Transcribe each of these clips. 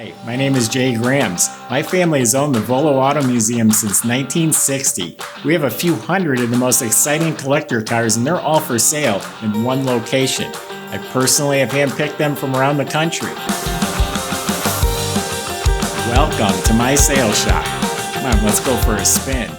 Hi, my name is Jay Grams. My family has owned the Volo Auto Museum since 1960. We have a few hundred of the most exciting collector cars, and they're all for sale in one location. I personally have handpicked them from around the country. Welcome to my sales shop. Come on, let's go for a spin.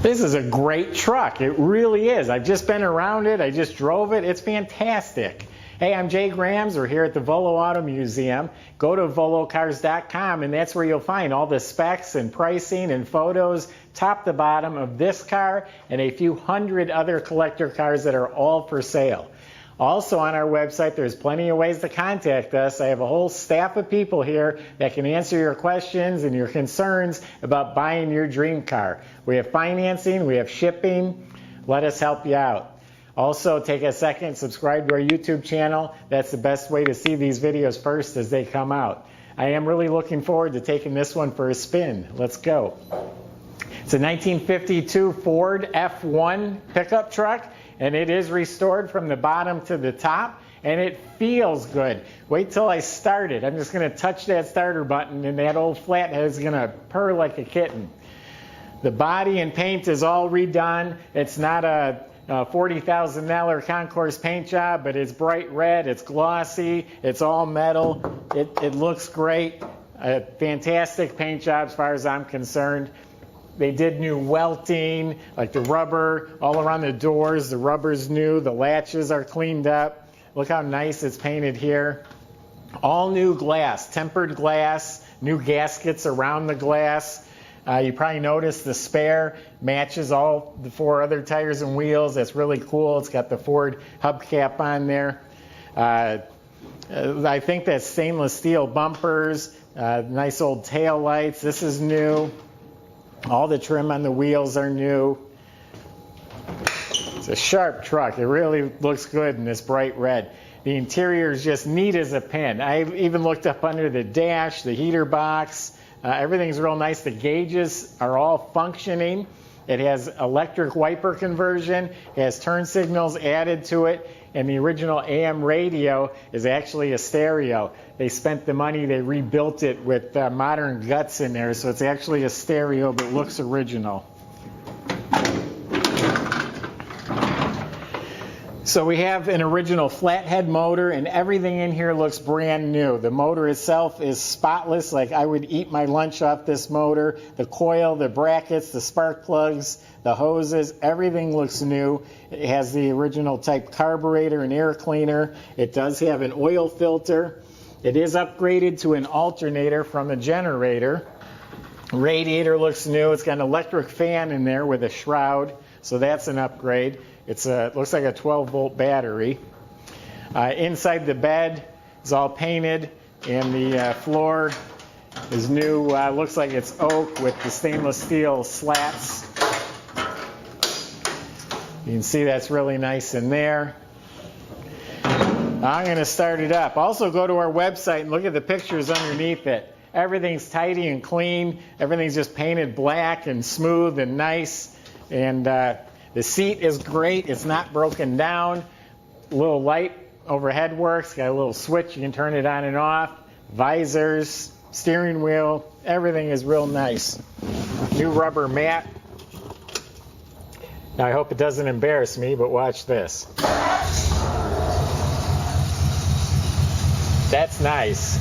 This is a great truck. It really is. I've just been around it. I just drove it. It's fantastic. Hey, I'm Jay Grams. We're here at the Volo Auto Museum. Go to volocars.com and that's where you'll find all the specs and pricing and photos, top to bottom, of this car and a few hundred other collector cars that are all for sale. Also on our website, there's plenty of ways to contact us. I have a whole staff of people here that can answer your questions and your concerns about buying your dream car. We have financing, we have shipping. Let us help you out. Also, take a second, subscribe to our YouTube channel. That's the best way to see these videos first as they come out. I am really looking forward to taking this one for a spin. Let's go. It's a 1952 Ford F1 pickup truck, and it is restored from the bottom to the top, and it feels good. Wait till I start it. I'm just going to touch that starter button, and that old flathead is going to purr like a kitten. The body and paint is all redone. It's not a $40,000 concourse paint job, but it's bright red, it's glossy, it's all metal. It looks great. A fantastic paint job as far as I'm concerned. They did new welting, like the rubber all around the doors. The rubber's new, the latches are cleaned up. Look how nice it's painted here. All new glass, tempered glass, new gaskets around the glass. You probably noticed the spare matches all the four other tires and wheels. That's really cool. It's got the Ford hubcap on there. I think that's stainless steel bumpers, nice old tail lights. This is new. All the trim on the wheels are new. It's a sharp truck. It really looks good in this bright red. The interior is just neat as a pin. I even looked up under the dash, the heater box. Everything's real nice. The gauges are all functioning. It has electric wiper conversion. It has turn signals added to it. And the original AM radio is actually a stereo. They spent the money, they rebuilt it with modern guts in there. So it's actually a stereo, but looks original. So we have an original flathead motor, and everything in here looks brand new. The motor itself is spotless, like I would eat my lunch off this motor. The coil, the brackets, the spark plugs, the hoses, everything looks new. It has the original type carburetor and air cleaner. It does have an oil filter. It is upgraded to an alternator from a generator. Radiator looks new. It's got an electric fan in there with a shroud, so that's an upgrade. It looks like a 12-volt battery. Inside the bed is all painted, and the floor is new. Looks like it's oak with the stainless steel slats. You can see that's really nice in there. I'm going to start it up. Also, go to our website and look at the pictures underneath it. Everything's tidy and clean. Everything's just painted black and smooth and nice. And the seat is great. It's not broken down. A little light overhead works. Got a little switch. You can turn it on and off. Visors, steering wheel, everything is real nice. New rubber mat. Now I hope it doesn't embarrass me, but watch this. That's nice.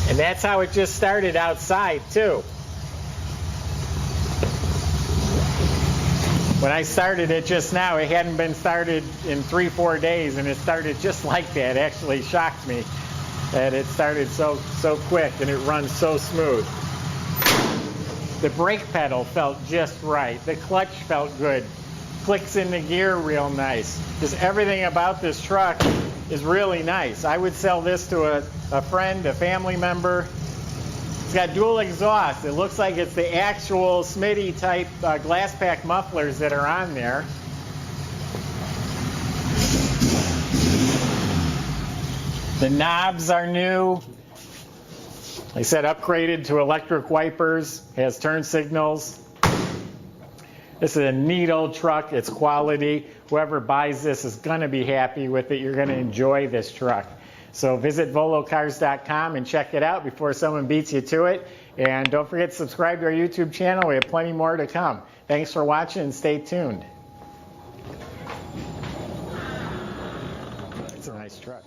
And that's how it just started outside too. When I started it just now, it hadn't been started in 3-4 days, and it started just like that. It actually shocked me that it started so quick and it runs so smooth. The brake pedal felt just right. The clutch felt good. Clicks in the gear real nice. Just everything about this truck is really nice. I would sell this to a friend, a family member. It's got dual exhaust. It looks like it's the actual Smitty type glass pack mufflers that are on there. The knobs are new. Like I said, upgraded to electric wipers. Has turn signals. This is a neat old truck. It's quality. whoever buys this is going to be happy with it. You're going to enjoy this truck. So visit volocars.com and check it out before someone beats you to it. And don't forget to subscribe to our YouTube channel. We have plenty more to come. Thanks for watching and stay tuned. It's a nice truck.